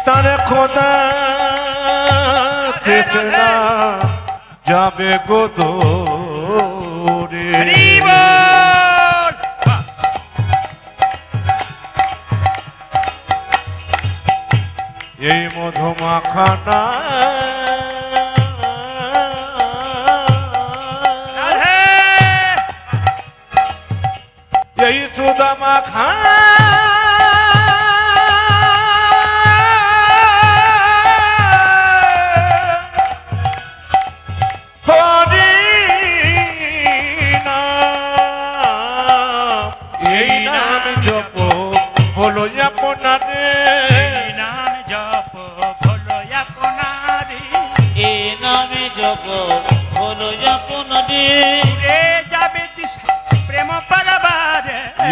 তার খোদা কৃষ্ণ যাবে গোদরে। হরিবল। বাহ। এই মধুমাখানা রাধে। এই সুদামাখা হরি নাম, এই নাম জপ হলো আপনারে। এই নাম জপ হলো আপনারে। এই নামে জপ হলো জপন রে, উড়ে যাবে দিশা প্রেম পারাবার।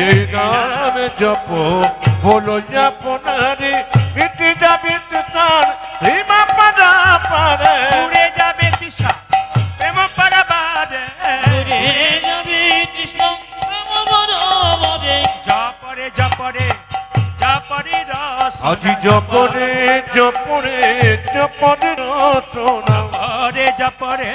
এই নাম জপ হলো আপনারে, মিটি যাবে তার হিমা পারা পারে। উড়ে যাবে দিশা প্রেম পারাবার। ঘুরে যাবে কৃষ্ণ প্রেম বরাবরে। জপরে জপরে জপরে রস, আজি জপরে জপরে জপরে রচনা। জপরে জপরে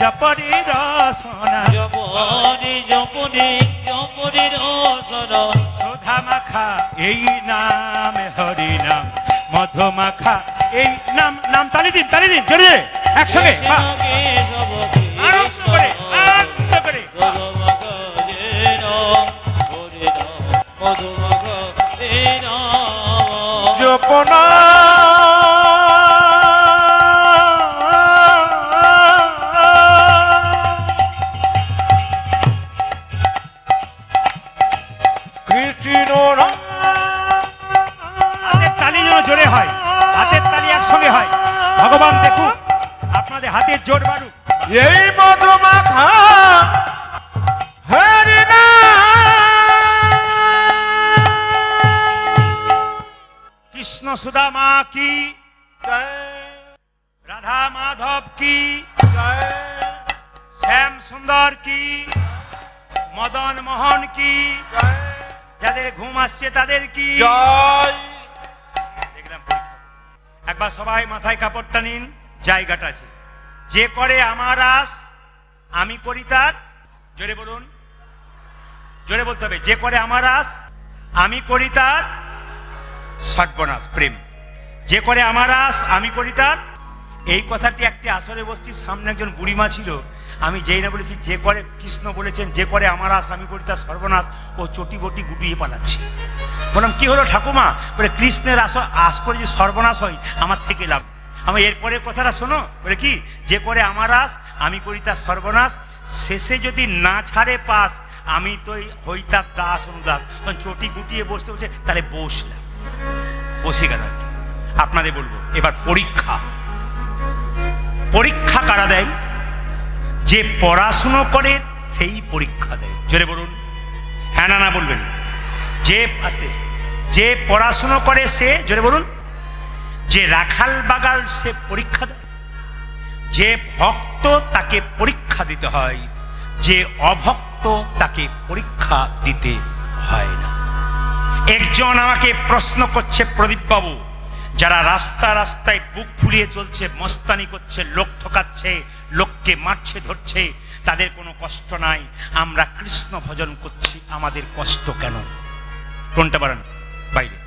জপরে রসনা। জপরে জপরে জপরে রসন, সুধা মাখা এই নাম, হরি নাম, মধু মাখা এই নাম নাম তালি দিন জোরে একসঙ্গে বাহ। আনন্দ করে আনন্দ করে জপনা কৃষ্ণ হাতের তালি যেন জোরে হয়, হাতের তালি একসঙ্গে হয়। ভগবান দেখুন আপনাদের হাতের জোর বাড়ুক। এই মধুমাখা হরি কৃষ্ণ সুদামা কি, রাধা মাধব কি, শ্যাম সুন্দর কি, মদন মোহন কি, যাদের ঘুম আসছে তাদের কি। জয় দেখলাম পরীক্ষা। একবার সবাই মাথায় কাপড়টা নিন, জায়গাটা আছে। যে করে আমার আস আমি করি তার, জোরে বলুন, জোরে বলতে হবে। যে করে আমার আস আমি করি তার সর্বনাশ। প্রেম। যে করে আমার আস আমি করি তার, এই কথাটি একটি আসরে বস্তির সামনে একজন বুড়িমা ছিল। আমি যেই না বলেছি যে করে, কৃষ্ণ বলেছেন যে করে আমার আস আমি করি তার সর্বনাশ, ও চটি বটি গুটিয়ে পালাচ্ছে। বললাম কি হলো ঠাকুমা? বলে কৃষ্ণের আস করে যে সর্বনাশ হয় আমার থেকে লাভ। আমি এরপরে কথাটা শোনো, বলে কি যে করে আমার আস আমি করি তার সর্বনাশ, শেষে যদি না ছাড়ে পাস আমি তো হই তার দাস অনুদাস। তখন চটি গুটিয়ে বসতে বলছে, তাহলে বসলাম, বসে গেল আর কি। আপনাদের বলবো এবার পরীক্ষা। পরীক্ষা কারা দেয়? যে পড়াশুনো করে সেই পরীক্ষা দেয়। জোরে বলুন, হ্যাঁ না না বলবেন। যে আস্তে, যে পড়াশুনো করে সে, জোরে বলুন, যে রাখাল বাগাল সে পরীক্ষা দেয়। যে ভক্ত তাকে পরীক্ষা দিতে হয়, যে অভক্ত তাকে পরীক্ষা দিতে হয় না। একজন আমাকে প্রশ্ন করছে, প্রদীপ বাবু, যারা রাস্তা রাস্তায় বুক ফুলিয়ে চলছে, মস্তানি করছে, লোক ঠকাচ্ছে, লোককে মারছে ধরছে, তাদের কোনো কষ্ট নাই, আমরা কৃষ্ণ ভজন করছি, আমাদের কষ্ট কেন? কোনটা বাড়ান বাইরে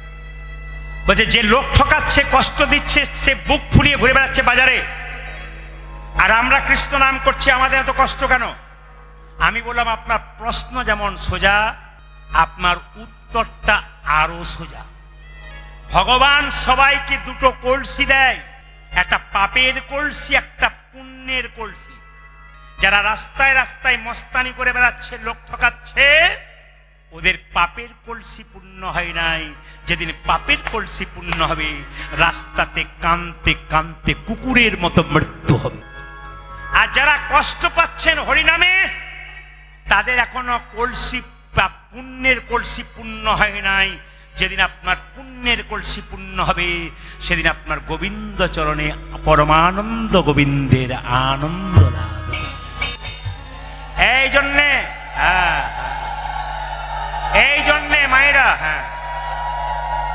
বলছে, যে লোক ঠকাচ্ছে কষ্ট দিচ্ছে সে বুক ফুলিয়ে ঘুরে বেড়াচ্ছে বাজারে, আর আমরা কৃষ্ণ নাম করছি, আমাদের এত কষ্ট কেন? আমি বললাম আপনার প্রশ্ন যেমন সোজা, আপনার উত্তরটা আরো সোজা। ভগবান সবাইকে দুটো কলসি দেয়, একটা পাপের কলসি, একটা পুণ্যের কলসি। যারা রাস্তায় রাস্তায় মস্তানি করে বেড়াচ্ছে, লোক ঠকাচ্ছে, ওদের পাপের কলসি পূর্ণ হয় নাই। যেদিন পাপের কলসি পূর্ণ হবে, রাস্তাতে কাঁদতে কাঁদতে কুকুরের মতো মৃত্যু হবে। আর যারা কষ্ট পাচ্ছেন হরিনামে, তাদের এখনো কলসি পুণ্যের কলসি পূর্ণ হয় নাই। যেদিন আপনার পুণ্যের কলসি পূর্ণ হবে, সেদিন আপনার গোবিন্দ চরণে পরমানন্দ গোবিন্দের আনন্দ লাভ। এই জন্যে এই জন্যে মায়েরা, হ্যাঁ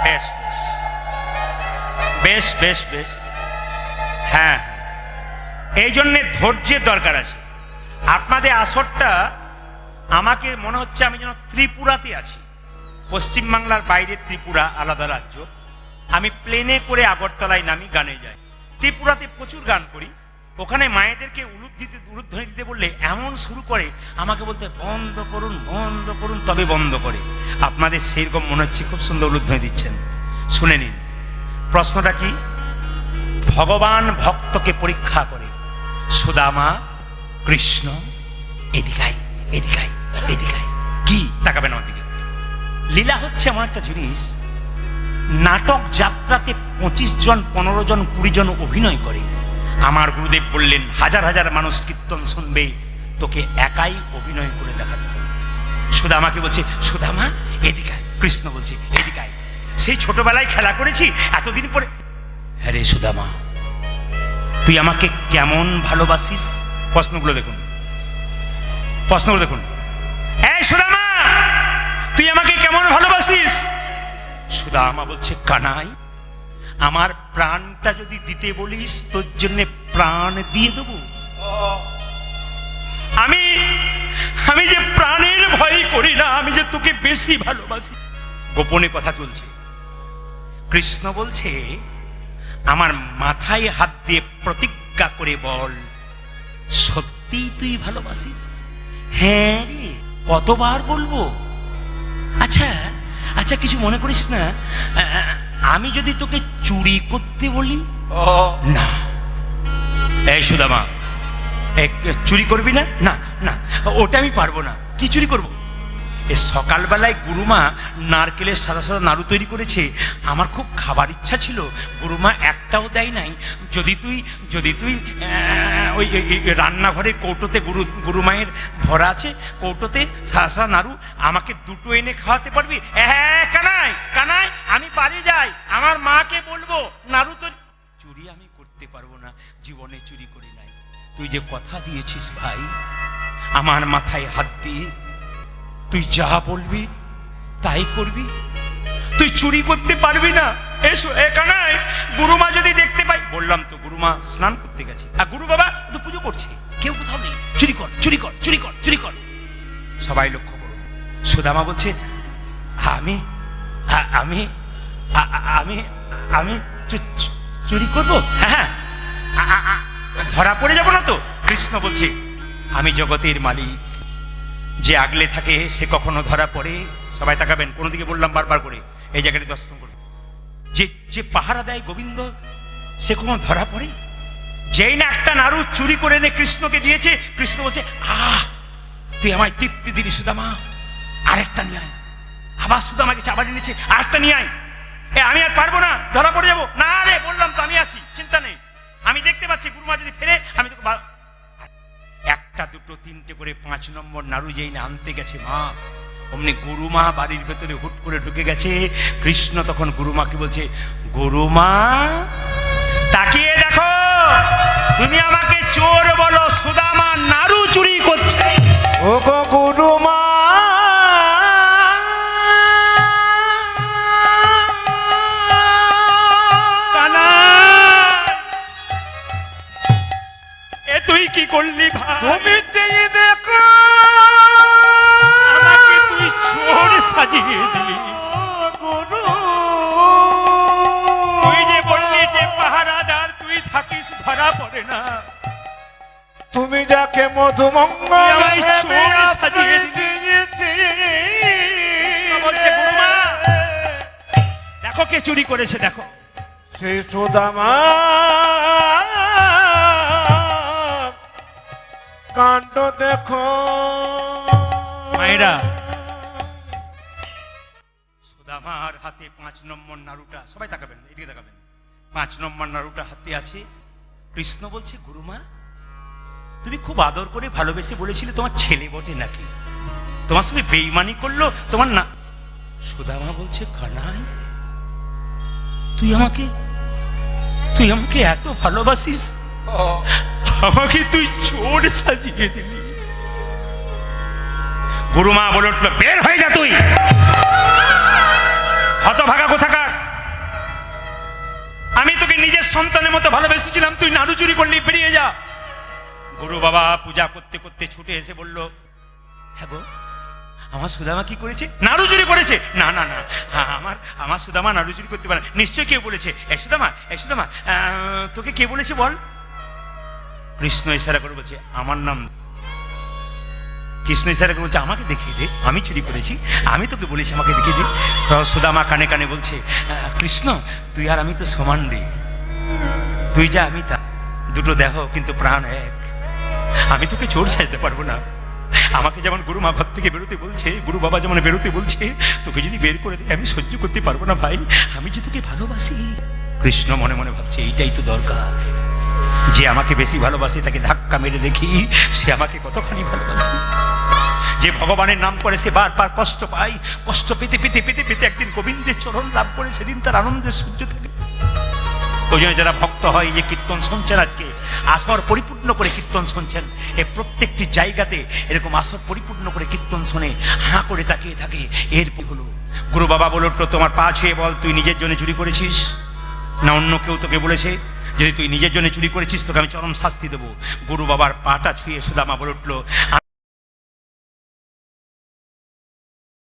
বেশ বেশ বেশ বেশ বেশ, হ্যাঁ এই জন্যে ধৈর্যের দরকার আছে। আপনাদের আসরটা আমাকে মনে হচ্ছে আমি যেন ত্রিপুরাতে আছি। পশ্চিমবাংলার বাইরে ত্রিপুরা আলাদা রাজ্য। আমি প্লেনে করে আগরতলায় নামি, গানে যাই। ত্রিপুরাতে প্রচুর গান করি। ওখানে মায়েদেরকে উলুধ্বনি দিতে বললে এমন শুরু করে, আমাকে বলতে বন্ধ করুন, তবে বন্ধ করে। আপনাদের সেরকম মনে হচ্ছে খুব সুন্দর উলুধ্বনি দিচ্ছেন। শুনে নিন প্রশ্নটা কি। ভগবান ভক্তকে পরীক্ষা করে। সুদামা কৃষ্ণ এদিকাই এদিকাই এদিকাই, কি তাকাবেন আমার দিকে। লীলা হচ্ছে এমন একটা জিনিস, নাটক যাত্রাতে 25 জন 15 জন 20 জন অভিনয় করে। আমার গুরুদেব বললেন, হাজার হাজার মানুষ কীর্তন শুনবে, তোকে একাই অভিনয় করে দেখাতে হবে। সুদামাকে বলছে, সুদামা এদিকায়, কৃষ্ণ বলছে এদিকায়। সেই ছোটবেলায় খেলা করেছি, এতদিন পরে, হ্যাঁ রে সুদামা তুই আমাকে কেমন ভালোবাসিস? প্রশ্নগুলো দেখুন, প্রশ্নগুলো দেখুন। এই সুদামা তুই আমাকে কেমন ভালোবাসিস? সুদামা বলছে, কানাই আমার প্রাণটা যদি দিতে বলিস তোর জন্য প্রাণ দিয়ে দেব। আমি আমি যে প্রাণের ভয় করি না, আমি যে তোকে বেশি ভালোবাসি। গোপনে কথা চলছে। কৃষ্ণ বলছে, আমার মাথায় হাত দিয়ে প্রতিজ্ঞা করে বল, সত্যি তুই ভালোবাসিস? হ্যাঁ রে। কতবার বলবো? আচ্ছা আচ্ছা, কিছু মনে করিস না, আমি যদি তোকে চুরি করতে বলি? না। এই সুদামা, চুরি করবি না? না না, ওটা আমি পারবো না। কি চুরি করবো? এ সকালবেলায় গুরুমা নারকেলের সাদা সাদা নাড়ু তৈরি করেছে, আমার খুব খাবার ইচ্ছা ছিল, গুরুমা একটাও দেয় নাই। যদি তুই ওই রান্নাঘরের কৌটোতে গুরুমায়ের ভরা আছে, কৌটোতে সাদা সাদা নাড়ু, আমাকে দুটো এনে খাওয়াতে পারবি? হ্যাঁ কানাই কানাই, আমি বাড়ি যাই, আমার মাকে বলবো নাড়ু তৈরি। চুরি আমি করতে পারবো না, জীবনে চুরি করি নাই। তুই যে কথা দিয়েছিস ভাই, আমার মাথায় হাত দিয়ে তুই যা বলবি তাই করবি, তুই চুরি করতে পারবি না। এসো একানাই, গুরুমা যদি দেখতে পাই। বললাম তো গুরুমা স্নান করতে গেছে, আর গুরু বাবা তো পুজো করছে, কেউ কোথাও নেই। চুরি কর চুরি কর চুরি কর চুরি কর। সবাই লক্ষ্য করো, সুদামা বলছে আমি আমি আমি আমি চুরি করবো? হ্যাঁ, ধরা পড়ে যাবো না তো? কৃষ্ণ বলছে আমি জগতের মালিক, যে আগলে থাকে সে কখনো ধরা পড়ে। সবাই তাকাবেন, কোনো দিকে বললাম বারবার করে, এই জায়গাটি দর্শন করুন। যে পাহারা দেয় গোবিন্দ, সে কখনো ধরা পড়ে? যেই না একটা নাড়ু চুরি করে এনে কৃষ্ণকে দিয়েছে, কৃষ্ণ বলছে তুই আমায় তৃপ্তি দিলি সুদামা, আরেকটা নিয়ে আয়। আবার সুদামাকে চাবার এনেছে, আরেকটা নিয়ে আয়। আমি আর পারবো না, ধরা পড়ে যাবো। না রে, বললাম তো আমি আছি, চিন্তা নেই, আমি দেখতে পাচ্ছি গুরুমা যদি ফেরে আমি তোকে। একটা দুটো তিনটে করে 5 নম্বর নাড়ু যেই না আনতে গেছে মা, অমনি গুরুমা বাড়ির ভেতরে হুট করে ঢুকে গেছে। কৃষ্ণ তখন গুরুমাকে বলছে, গুরুমা তাকিয়ে দেখো, তুমি আমাকে চোর বলো, সুদামা নাড়ু চুরি করছে। ও গো গুরুমা, তুই কি করলি ভাই? তুমি দেখো, আমাকে তুই চোর সাজিয়ে দিলি। তুই যে বললি যে পাহারাদার তুই থাকিস, ধরা পড়ে না। তুমি যাকে মধুমঙ্গল আমায় চোর সাজিয়ে দিলি। কৃষ্ণ বলছে গুরুমা দেখো কে চুরি করেছে, দেখো। সেই সুদামা কাণ্ড দেখো। মায়েরা, সুদামার হাতে 5 নম্বর নাড়ুটা, সবাই তাকাবেন, এদিকে তাকাবেন, 5 নম্বর নাড়ুটা হাতে আছে। কৃষ্ণ বলছে গুরুমা তুমি খুব আদর করে ভালোবেসে বলেছিলে তোমার ছেলে বটে নাকি, তোমার সঙ্গে বেইমানি করলো তোমার না। সুদামা বলছে কানাই তুই আমাকে এত ভালোবাসিস, আমাকে তুই চোর সাজিয়ে দিলি। গুরুমা বলে উঠলো, বের হয়ে যা তুই, হতভাগা কোথাকার। আমি তোকে নিজের সন্তানের মতো ভালোবেসেছিলাম, তুই নাড়ু চুরি করলি, বেরিয়ে যা। গুরু বাবা পূজা করতে করতে ছুটে এসে বলল, হ্যাঁ গো আমার সুদামা কি করেছে? নাড়ু চুরি করেছে? না না না, আমার সুদামা নাড়ু চুরি করতে পারে, নিশ্চয়ই কেউ বলেছে। এ সুদামা তোকে কে বলেছে বল? কৃষ্ণ ইশারা করে বলছে আমার নাম। কৃষ্ণ ইশারা করে বলছে আমাকে দেখিয়ে দে, আমি চুরি করেছি, আমি তোকে বলেছি আমাকে দেখিয়ে দে। সুদামা কানে কানে বলছে কৃষ্ণ তুই আর আমি তো সমান রে, তুই যা আমি তা, দুটো দেহ কিন্তু প্রাণ এক। আমি তোকে চোর সাজতে পারবো না। আমাকে যেমন গুরু মা ঘর থেকে বেরোতে বলছে, গুরু বাবা যেমন বেরোতে বলছে, তোকে যদি বের করে দেয় আমি সহ্য করতে পারবো না ভাই, আমি যে তোকে ভালোবাসি। কৃষ্ণ মনে মনে ভাবছে এইটাই তো দরকার, যে আমাকে বেশি ভালোবাসে তাকে ধাক্কা মেরে দেখি সে আমাকে কতখানি ভালোবাসে। যে ভগবানের নাম করে সে বারবার কষ্ট পায়, কষ্ট পেতে পেতে পেতে পেতে একদিন গোবিন্দের চরণ লাভ করে সেদিন তার আনন্দের সূর্য থাকে। ওই জন্য যারা ভক্ত হয় যে কীর্তন শুনছেন, আজকে আসর পরিপূর্ণ করে কীর্তন শুনছেন, এই প্রত্যেকটি জায়গাতে এরকম আসর পরিপূর্ণ করে কীর্তন শুনে হাঁ করে তাকিয়ে থাকে। এর হলো গুরু বাবা বলল, তোমার পা ছুঁয়ে বল তুই নিজের জন্য চুরি করেছিস না অন্য কেউ তোকে বলেছে? যদি তুই নিজের জন্য চুরি করেছিস তোকে আমি চরম শাস্তি দেবো। গুরু বাবার পাটা ছুঁয়ে সুদামা বলে উঠলো,